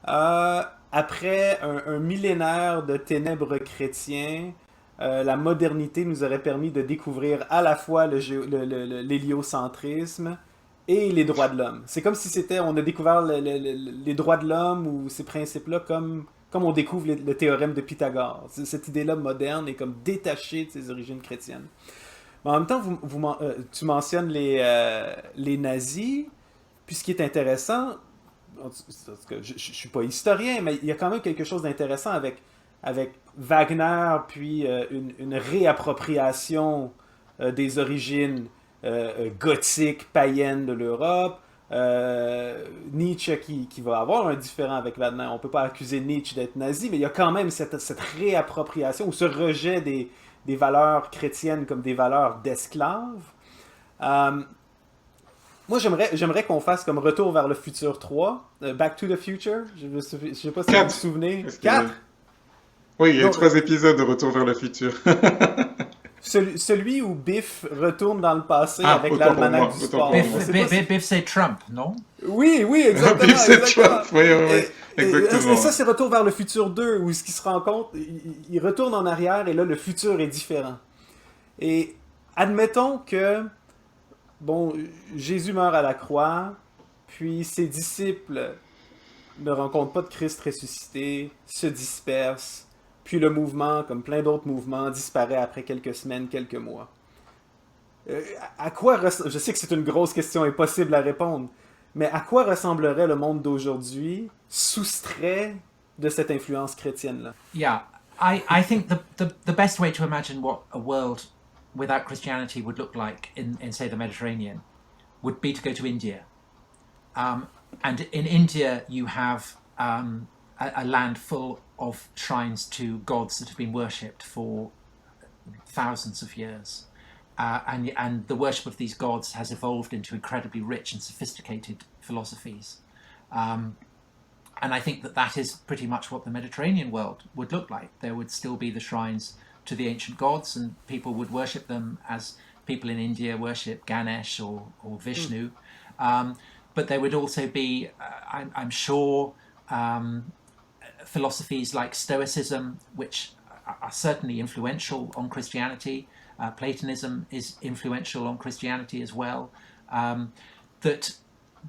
après un millénaire de ténèbres chrétiens, la modernité nous aurait permis de découvrir à la fois l'héliocentrisme et les droits de l'homme. C'est comme si on a découvert les droits de l'homme ou ces principes-là comme on découvre le théorème de Pythagore. Cette idée-là moderne est comme détachée de ses origines chrétiennes. Mais en même temps, tu mentionnes les nazis, puis ce qui est intéressant, je ne suis pas historien, mais il y a quand même quelque chose d'intéressant avec Wagner, puis une réappropriation des origines gothiques, païennes de l'Europe, Nietzsche qui va avoir un différend avec Wagner. On ne peut pas accuser Nietzsche d'être nazi, mais il y a quand même cette réappropriation ou ce rejet des valeurs chrétiennes comme des valeurs d'esclaves. Moi, j'aimerais qu'on fasse comme Retour vers le futur 3, Back to the Future. Je ne sais pas si vous vous souvenez. 4? Oui, il y a 3 épisodes de Retour vers le futur. Celui où Biff retourne dans le passé avec l'almanach du sport. Biff c'est Trump, non? Oui, exactement. Biff c'est Trump, oui, exactement. Et ça, c'est Retour vers le futur 2, où ce qu'il se rend compte, il retourne en arrière, et là, le futur est différent. Et admettons que, Jésus meurt à la croix, puis ses disciples ne rencontrent pas de Christ ressuscité, se dispersent, puis le mouvement, comme plein d'autres mouvements, disparaît après quelques semaines, quelques mois. À quoi je sais que c'est une grosse question impossible à répondre, mais à quoi ressemblerait le monde d'aujourd'hui soustrait de cette influence chrétienne-là? Yeah, I think the best way to imagine what a world without Christianity would look like in say, the Mediterranean would be to go to India. And in India, you have a land full of shrines to gods that have been worshipped for thousands of years. And the worship of these gods has evolved into incredibly rich and sophisticated philosophies. And I think that is pretty much what the Mediterranean world would look like. There would still be the shrines to the ancient gods, and people would worship them as people in India worship Ganesh or Vishnu. But there would also be, I'm sure, philosophies like Stoicism, which are certainly influential on Christianity. Platonism is influential on Christianity as well. That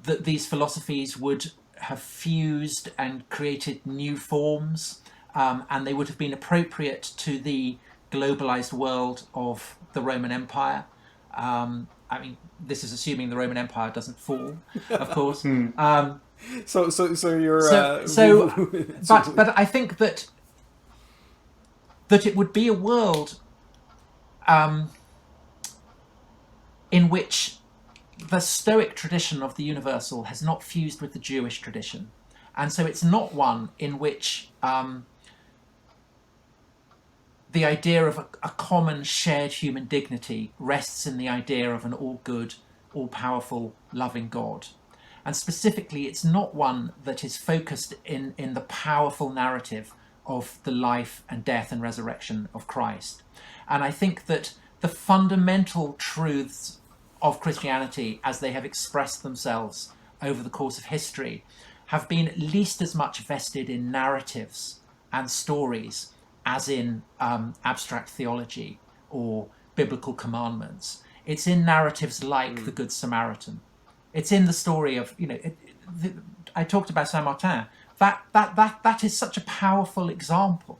these philosophies would have fused and created new forms, and they would have been appropriate to the globalized world of the Roman Empire. I mean, this is assuming the Roman Empire doesn't fall, of course. So you're but I think that it would be a world in which the Stoic tradition of the universal has not fused with the Jewish tradition, and so it's not one in which the idea of a common shared human dignity rests in the idea of an all-good, all-powerful, loving God. And specifically, it's not one that is focused in the powerful narrative of the life and death and resurrection of Christ. And I think that the fundamental truths of Christianity, as they have expressed themselves over the course of history, have been at least as much vested in narratives and stories as in abstract theology or biblical commandments. It's in narratives like the Good Samaritan. It's in the story of, I talked about Saint Martin. That is such a powerful example.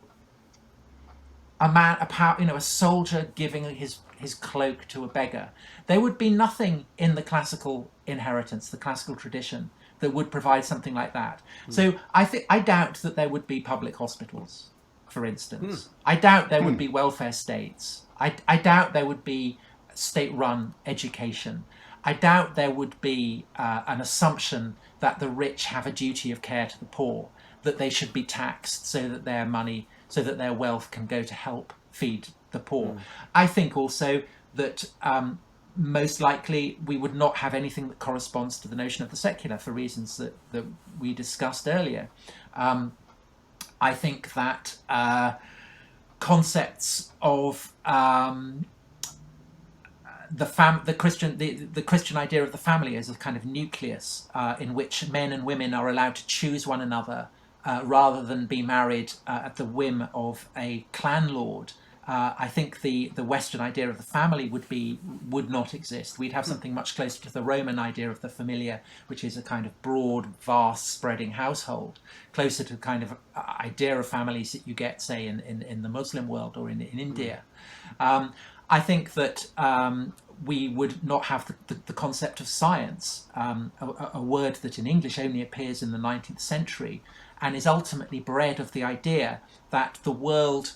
A soldier giving his cloak to a beggar. There would be nothing in the classical inheritance, the classical tradition, that would provide something like that. So I doubt that there would be public hospitals, for instance. I doubt there would be welfare states. I doubt there would be state-run education. I doubt there would be an assumption that the rich have a duty of care to the poor, that they should be taxed so that their wealth can go to help feed the poor. I think also that most likely we would not have anything that corresponds to the notion of the secular for reasons that we discussed earlier. I think that concepts of the Christian idea of the family as a kind of nucleus in which men and women are allowed to choose one another rather than be married at the whim of a clan lord. I think the Western idea of the family would not exist. We'd have something much closer to the Roman idea of the familia, which is a kind of broad, vast, spreading household, closer to kind of idea of families that you get, say, in the Muslim world or in India. I think that we would not have the concept of science, a word that in English only appears in the 19th century and is ultimately bred of the idea that the world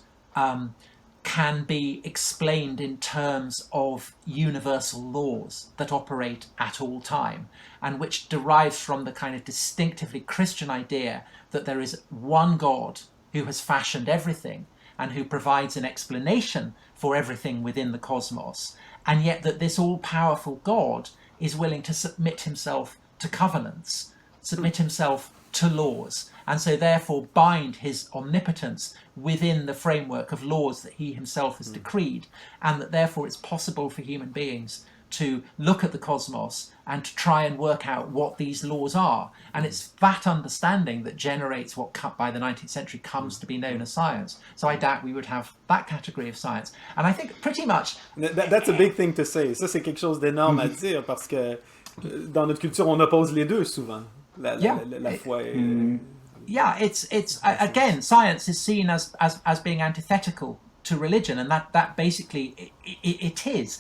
can be explained in terms of universal laws that operate at all time, and which derives from the kind of distinctively Christian idea that there is one God who has fashioned everything and who provides an explanation for everything within the cosmos, and yet that this all-powerful God is willing to submit himself to covenants, submit himself to laws, and so therefore bind his omnipotence within the framework of laws that he himself has decreed, and that therefore it's possible for human beings to look at the cosmos and to try and work out what these laws are. And it's that understanding that generates what by the 19th century comes to be known as science. So I doubt we would have that category of science. And I think pretty much... That's a big thing to say. Ça, c'est quelque chose d'énorme à dire, parce que dans notre culture, on oppose les deux souvent. La foi et... Yeah, it's again, science is seen as being antithetical to religion, and that basically it is.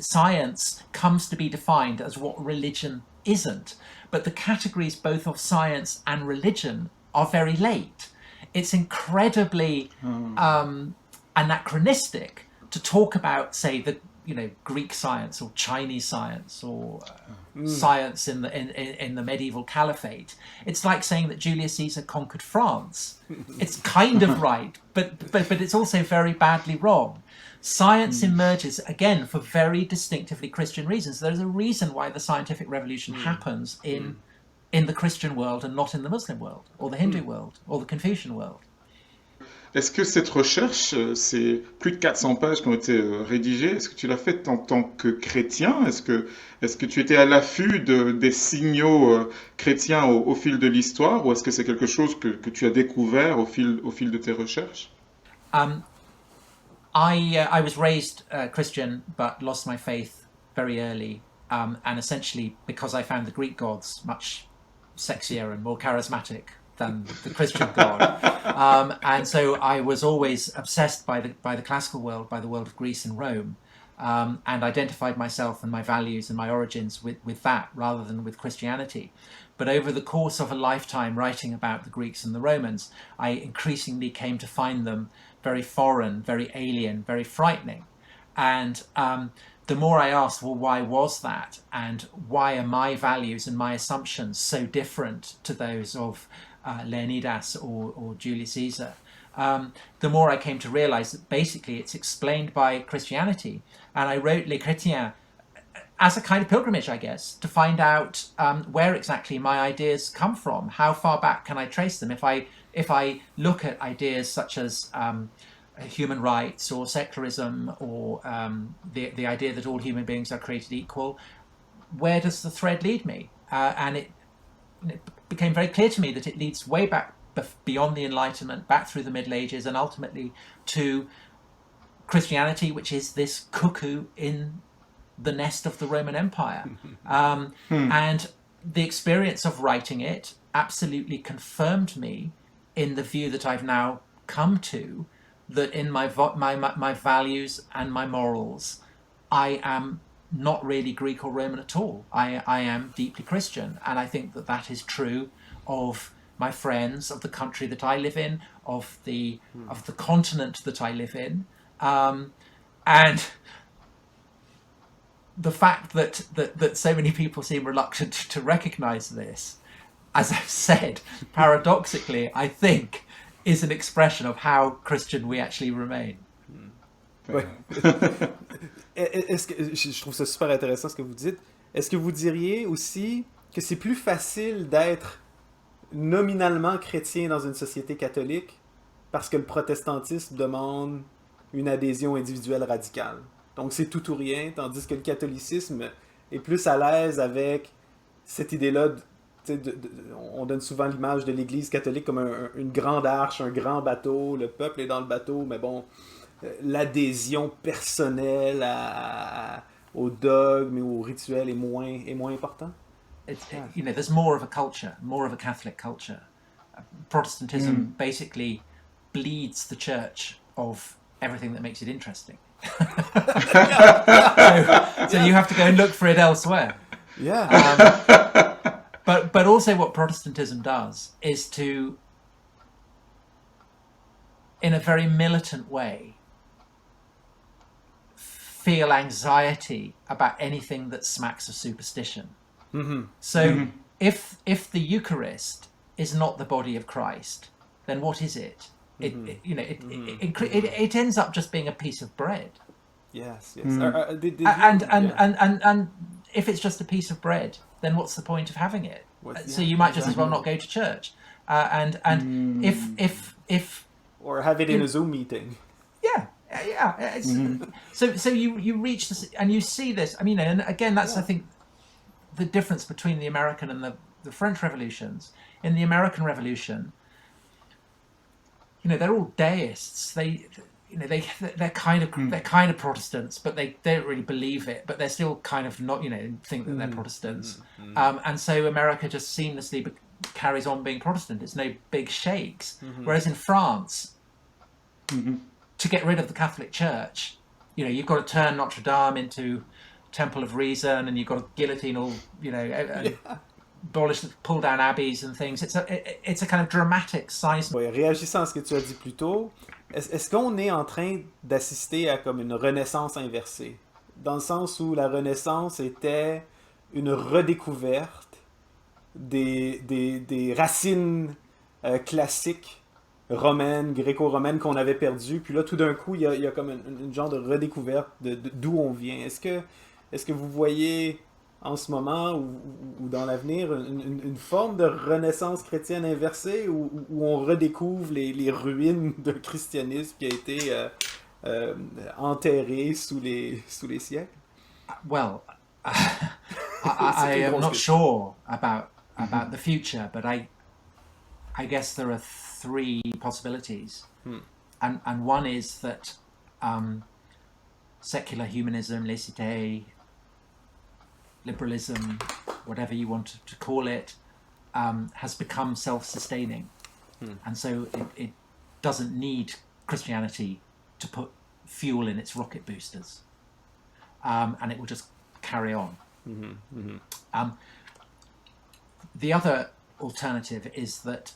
Science comes to be defined as what religion isn't, but the categories both of science and religion are very late. It's incredibly anachronistic to talk about, say, the Greek science or Chinese science or science in the medieval caliphate. It's like saying that Julius Caesar conquered France. It's kind of right, but it's also very badly wrong. Science emerges again for very distinctively Christian reasons. There's a reason why the scientific revolution happens in the Christian world and not in the Muslim world or the Hindu world or the Confucian world. Est-ce que cette recherche, c'est plus de 400 pages qui ont été rédigées, est-ce que tu l'as faite en tant que chrétien? Est-ce que tu étais à l'affût des signaux chrétiens au fil de l'histoire, ou est-ce que c'est quelque chose que tu as découvert au fil de tes recherches? I was raised Christian but lost my faith very early, and essentially because I found the Greek gods much sexier and more charismatic than the Christian God, and so I was always obsessed by the classical world, by the world of Greece and Rome, and identified myself and my values and my origins with that rather than with Christianity. But over the course of a lifetime writing about the Greeks and the Romans, I increasingly came to find them very foreign, very alien, very frightening, and the more I asked, well, why was that, and why are my values and my assumptions so different to those of Leonidas or Julius Caesar, the more I came to realize that basically it's explained by Christianity. And I wrote Les Chrétiens as a kind of pilgrimage, I guess, to find out where exactly my ideas come from. How far back can I trace them? If I look at ideas such as human rights or secularism or the idea that all human beings are created equal, where does the thread lead me? And it became very clear to me that it leads way back beyond the Enlightenment, back through the Middle Ages, and ultimately to Christianity, which is this cuckoo in the nest of the Roman Empire. And the experience of writing it absolutely confirmed me in the view that I've now come to, that in my values and my morals, I am not really Greek or Roman at all. I am deeply Christian, and I think that is true of my friends, of the country that I live in, of the continent that I live in, and the fact that so many people seem reluctant to recognise this, as I've said, paradoxically, I think, is an expression of how Christian we actually remain. Ouais. Je trouve ça super intéressant ce que vous dites. Est-ce que vous diriez aussi que c'est plus facile d'être nominalement chrétien dans une société catholique parce que le protestantisme demande une adhésion individuelle radicale? Donc c'est tout ou rien, tandis que le catholicisme est plus à l'aise avec cette idée-là. On donne souvent l'image de l'Église catholique comme une grande arche, un grand bateau, le peuple est dans le bateau, mais bon, l'adhésion personnelle au dogme et au rituel est moins important. There's more of a culture, more of a Catholic culture. Protestantism basically bleeds the church of everything that makes it interesting. so you have to go and look for it elsewhere. Yeah. But also what Protestantism does is to, in a very militant way, feel anxiety about anything that smacks of superstition. Mm-hmm. So if the Eucharist is not the body of Christ, then what is it? It ends up just being a piece of bread. Yes. And if it's just a piece of bread, then what's the point of having it? So you might just as well not go to church. If or have it in a Zoom meeting. Yeah. So you reach this and you see this. I mean, and again, that's I think the difference between the American and the French revolutions. In the American Revolution, they're all deists. They're kind of Protestants, but they don't really believe it. But they're still kind of not, think that they're Protestants. And so America just seamlessly carries on being Protestant. It's no big shakes. Whereas in France, to get rid of the Catholic Church, you've got to turn Notre Dame into Temple of Reason, and you've got to guillotine all, abolish, pull down abbeys and things. It's a kind of dramatic size. Ouais, réagissant à ce que tu as dit plus tôt, est-ce qu'on est en train d'assister à comme une renaissance inversée? Dans le sens où la Renaissance était une redécouverte des racines classiques romaines, gréco-romaines qu'on avait perdues. Puis là, tout d'un coup, il y a comme une genre de redécouverte d'où on vient. Est-ce que vous voyez en ce moment ou dans l'avenir une forme de renaissance chrétienne inversée où on redécouvre les ruines d'un christianisme qui a été enterré sous les siècles? Well, I am not sure about the future, but I guess there are three possibilities, and one is that secular humanism, laicité, liberalism, whatever you want to call it, has become self-sustaining, and so it doesn't need Christianity to put fuel in its rocket boosters, and it will just carry on. The other alternative is that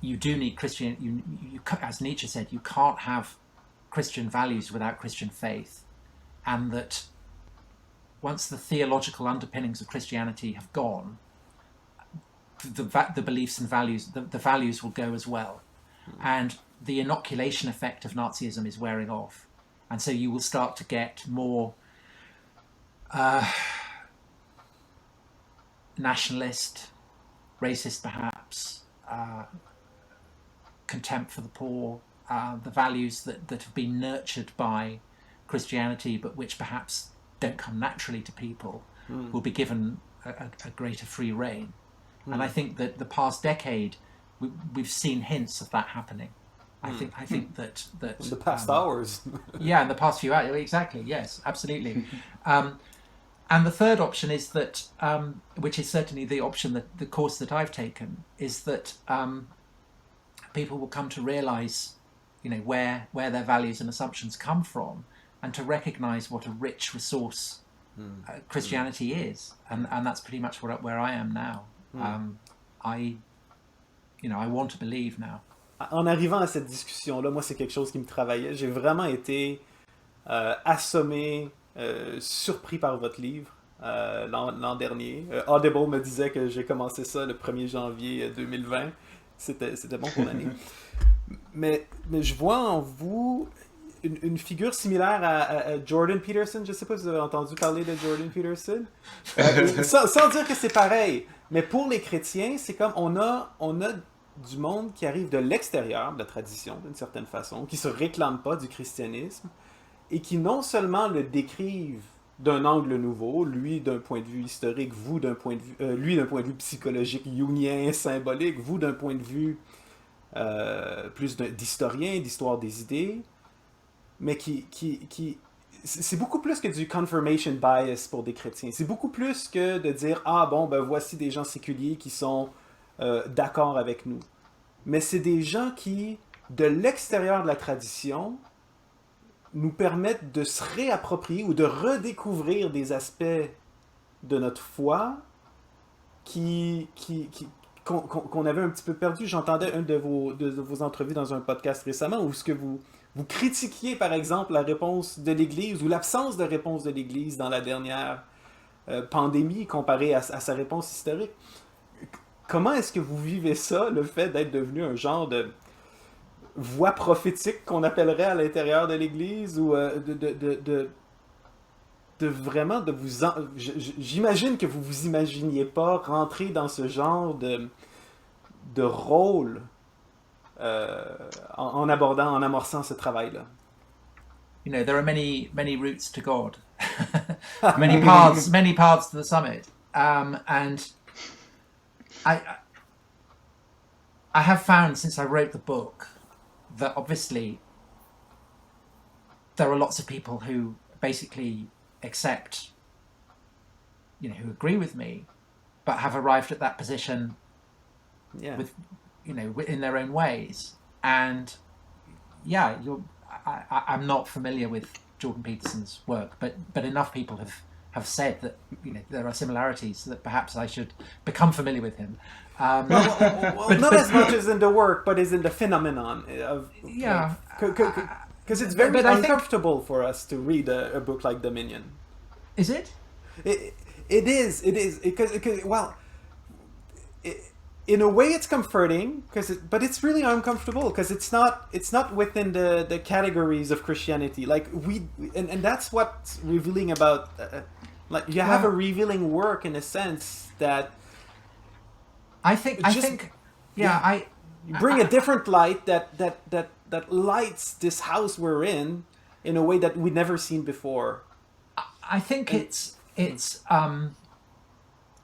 you do need Christian. You, as Nietzsche said, you can't have Christian values without Christian faith, and that once the theological underpinnings of Christianity have gone, the beliefs and values, the values will go as well, and the inoculation effect of Nazism is wearing off, and so you will start to get more nationalist, racist perhaps, contempt for the poor, the values that have been nurtured by Christianity but which perhaps don't come naturally to people, will be given a greater free rein. And I think that the past decade we've seen hints of that happening. I think that in the past hours. Yeah, in the past few hours, exactly. Yes, absolutely. And the third option is that, which is certainly the option that the course that I've taken, is that people will come to realise, where their values and assumptions come from, and to recognise what a rich resource Christianity is, and that's pretty much where I am now. I want to believe now. En arrivant à cette discussion-là, moi, c'est quelque chose qui me travaillait. J'ai vraiment été assommé, surpris par votre livre l'an dernier. Audible me disait que j'ai commencé ça le 1er janvier 2020. C'était bon pour l'année. Mais je vois en vous une figure similaire à Jordan Peterson. Je ne sais pas si vous avez entendu parler de Jordan Peterson. Sans dire que c'est pareil. Mais pour les chrétiens, c'est comme on a du monde qui arrive de l'extérieur de la tradition, d'une certaine façon, qui ne se réclame pas du christianisme, et qui non seulement le décrivent d'un angle nouveau, lui d'un point de vue historique, vous d'un point de vue, lui d'un point de vue psychologique, jungien, symbolique, vous d'un point de vue plus d'historien, d'histoire des idées, mais c'est beaucoup plus que du confirmation bias pour des chrétiens. C'est beaucoup plus que de dire « Ah bon, ben voici des gens séculiers qui sont d'accord avec nous. » Mais c'est des gens qui, de l'extérieur de la tradition, nous permettent de se réapproprier ou de redécouvrir des aspects de notre foi qu'on avait un petit peu perdu. J'entendais une de vos entrevues dans un podcast récemment où ce que vous critiquiez, par exemple, la réponse de l'Église ou l'absence de réponse de l'Église dans la dernière pandémie comparée à sa réponse historique. Comment est-ce que vous vivez ça, le fait d'être devenu un genre de voix prophétique qu'on appellerait à l'intérieur de l'Église ou de vraiment de vous... J'imagine que vous imaginiez pas rentrer dans ce genre de rôle en amorçant ce travail-là. You know, there are many routes to God, many paths to the summit, and I have found since I wrote the book that obviously there are lots of people who basically accept, you know, who agree with me, but have arrived at that position with, you know, in their own ways. And yeah, I'm not familiar with Jordan Peterson's work, but enough people have said that, you know, there are similarities that perhaps I should become familiar with him. But not as much as in the work, but as in the phenomenon of because it's very uncomfortable for us to read a book like Dominion. Is it? It is because well, in a way it's comforting but it's really uncomfortable because it's not within the categories of Christianity. Like and that's what's revealing about like you have a revealing work in a sense that I think you bring a different light that lights this house we're in a way that we'd never seen before. I think it's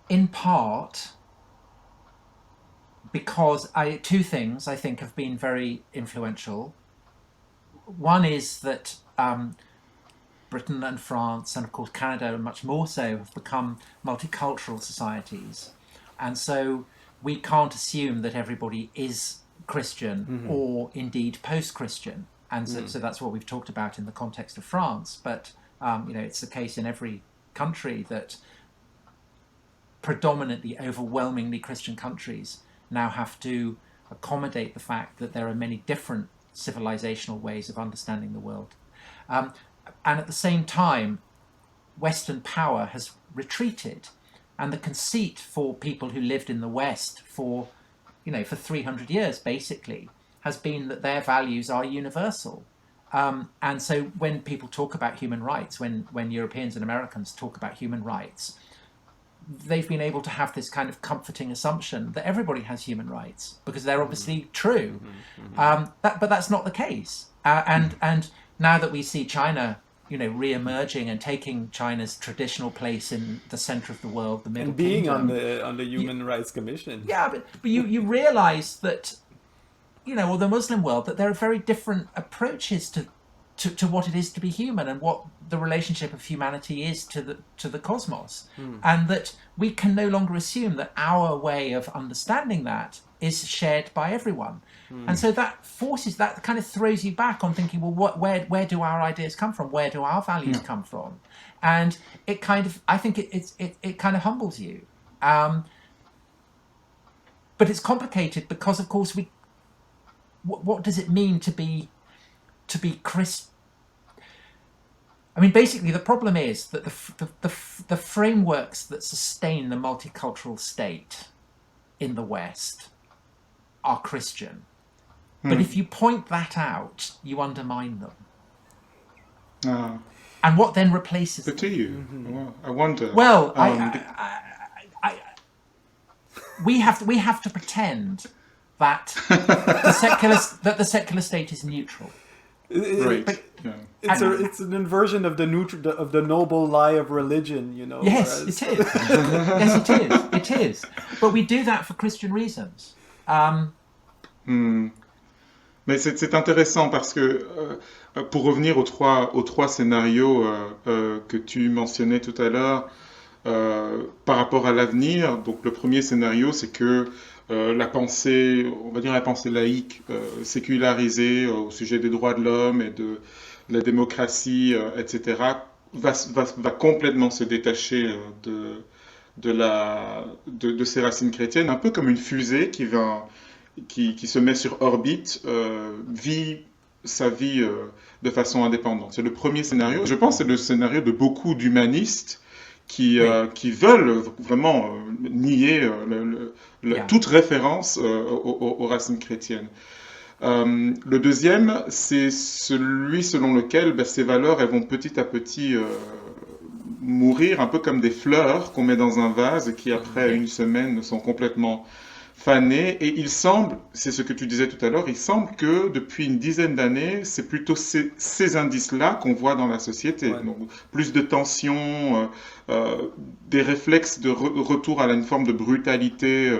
in part because two things I think have been very influential. One is that Britain and France and of course Canada and much more so have become multicultural societies, and so we can't assume that everybody is Christian or indeed post-Christian, and so that's what we've talked about in the context of France. But you know, it's the case in every country that predominantly, overwhelmingly Christian countries now have to accommodate the fact that there are many different civilizational ways of understanding the world, and at the same time, Western power has retreated. And the conceit for people who lived in the West for 300 years, basically, has been that their values are universal. And so when people talk about human rights, when Europeans and Americans talk about human rights, they've been able to have this kind of comforting assumption that everybody has human rights, because they're obviously true. But that's not the case. And now that we see China, you know, re-emerging and taking China's traditional place in the center of the world, the Middle Kingdom, Kingdom, on the Human Rights Commission. Yeah, but you realize that, you know, or the Muslim world, that there are very different approaches to what it is to be human and what the relationship of humanity is to the cosmos, and that we can no longer assume that our way of understanding that is shared by everyone. And so that kind of throws you back on thinking, well, where do our ideas come from? Where do our values come from? And it kind of, I think it kind of humbles you. But it's complicated because, of course, what does it mean to be Christian? I mean, basically, the problem is that the frameworks that sustain the multicultural state in the West are Christian. But if you point that out, you undermine them. And what then replaces them? But do you? Well, I wonder. Well, we have to pretend that the secular state is neutral. Right. Yeah. It's an inversion of the noble lie of religion, you know. Yes, it is. Yes, it is. It is. But we do that for Christian reasons. Mais c'est intéressant parce que, pour revenir aux trois scénarios que tu mentionnais tout à l'heure, par rapport à l'avenir, donc le premier scénario, c'est que la pensée, on va dire la pensée laïque, sécularisée au sujet des droits de l'homme et de la démocratie, etc., va complètement se détacher de ses racines chrétiennes, un peu comme une fusée qui se met sur orbite, vit sa vie de façon indépendante. C'est le premier scénario. Je pense que c'est le scénario de beaucoup d'humanistes qui veulent vraiment nier toute référence aux racines chrétiennes. Le deuxième, c'est celui selon lequel ces valeurs elles vont petit à petit mourir, un peu comme des fleurs qu'on met dans un vase et qui après une semaine sont complètement fanées. Et il semble, c'est ce que tu disais tout à l'heure, il semble que depuis une dizaine d'années, c'est plutôt ces indices-là qu'on voit dans la société. Ouais. Donc, plus de tension, des réflexes de retour à une forme de brutalité.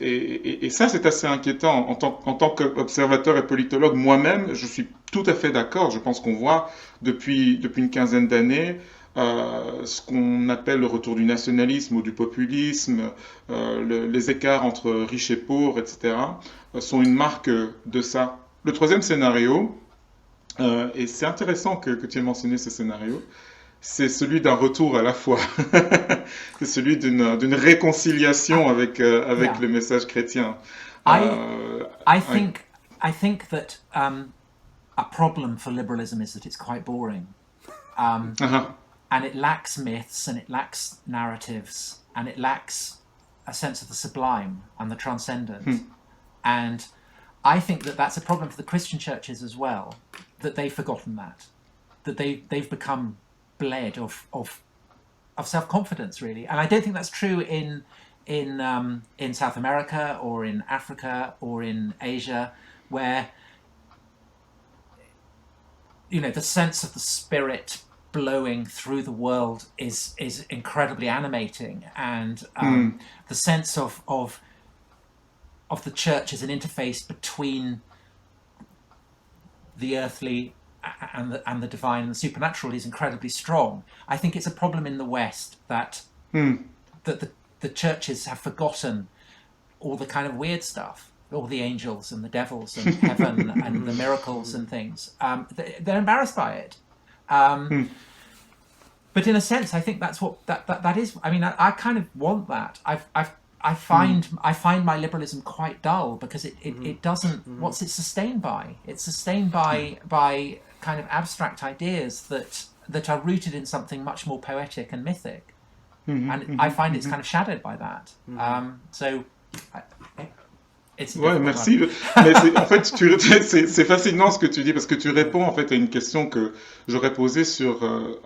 Et ça, c'est assez inquiétant. En tant qu'observateur et politologue, moi-même, je suis tout à fait d'accord. Je pense qu'on voit depuis une quinzaine d'années ce qu'on appelle le retour du nationalisme ou du populisme, les écarts entre riches et pauvres, etc., sont une marque de ça. Le troisième scénario, et c'est intéressant que tu aies mentionné ce scénario, c'est celui d'un retour à la foi. C'est celui d'une réconciliation avec le message chrétien. I think that a problem for liberalism is that it's quite boring. And it lacks myths, and it lacks narratives, and it lacks a sense of the sublime and the transcendent. And I think that that's a problem for the Christian churches as well, that they've forgotten that they've become bled of self-confidence, really. And I don't think that's true in South America or in Africa or in Asia, where, you know, the sense of the Spirit blowing through the world is incredibly animating, and the sense of the church as an interface between the earthly and the divine and the supernatural is incredibly strong. I think it's a problem in the West that the churches have forgotten all the kind of weird stuff, all the angels and the devils and heaven and the miracles and things. They're embarrassed by it. But in a sense, I think that's what that is. I mean, I kind of want that. I find my liberalism quite dull because it doesn't. What's it sustained by? It's sustained by kind of abstract ideas that are rooted in something much more poetic and mythic, and I find it's kind of shadowed by that. Ouais, merci. Mais en fait, c'est fascinant ce que tu dis parce que tu réponds en fait à une question que j'aurais posée sur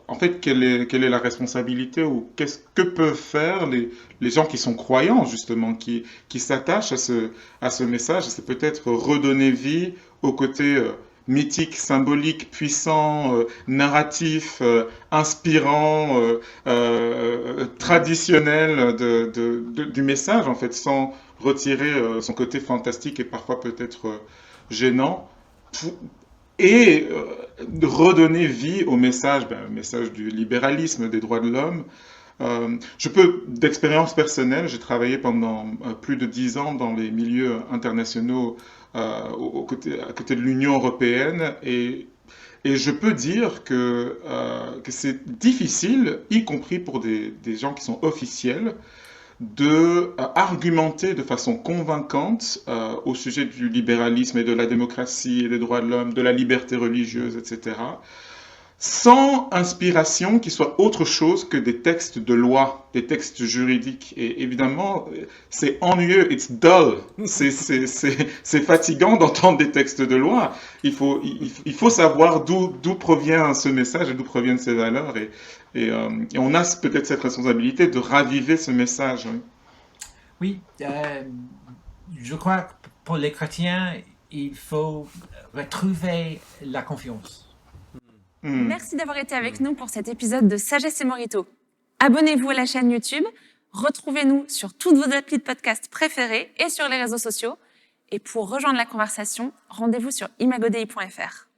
en fait quelle est la responsabilité ou que peuvent faire les gens qui sont croyants justement, qui s'attachent à ce message. C'est peut-être redonner vie au côté mythique, symbolique, puissant, narratif, inspirant, traditionnel du message en fait, sans retirer son côté fantastique et parfois peut-être gênant, et de redonner vie au message, le message du libéralisme, des droits de l'homme. D'expérience personnelle, j'ai travaillé pendant plus de 10 ans dans les milieux internationaux à côté de l'Union européenne, et je peux dire que c'est difficile, y compris pour des gens qui sont officiels, de argumenter de façon convaincante au sujet du libéralisme et de la démocratie et des droits de l'homme, de la liberté religieuse, etc., sans inspiration qui soit autre chose que des textes de loi, des textes juridiques. Et évidemment, c'est ennuyeux, it's dull, c'est fatigant d'entendre des textes de loi. Il faut savoir d'où provient ce message et d'où proviennent ces valeurs. Et on a peut-être cette responsabilité de raviver ce message. Oui, je crois que pour les chrétiens, il faut retrouver la confiance. Merci d'avoir été avec nous pour cet épisode de Sagesse et Mojito. Abonnez-vous à la chaîne YouTube, retrouvez-nous sur toutes vos applis de podcast préférées et sur les réseaux sociaux. Et pour rejoindre la conversation, rendez-vous sur imagoDei.fr.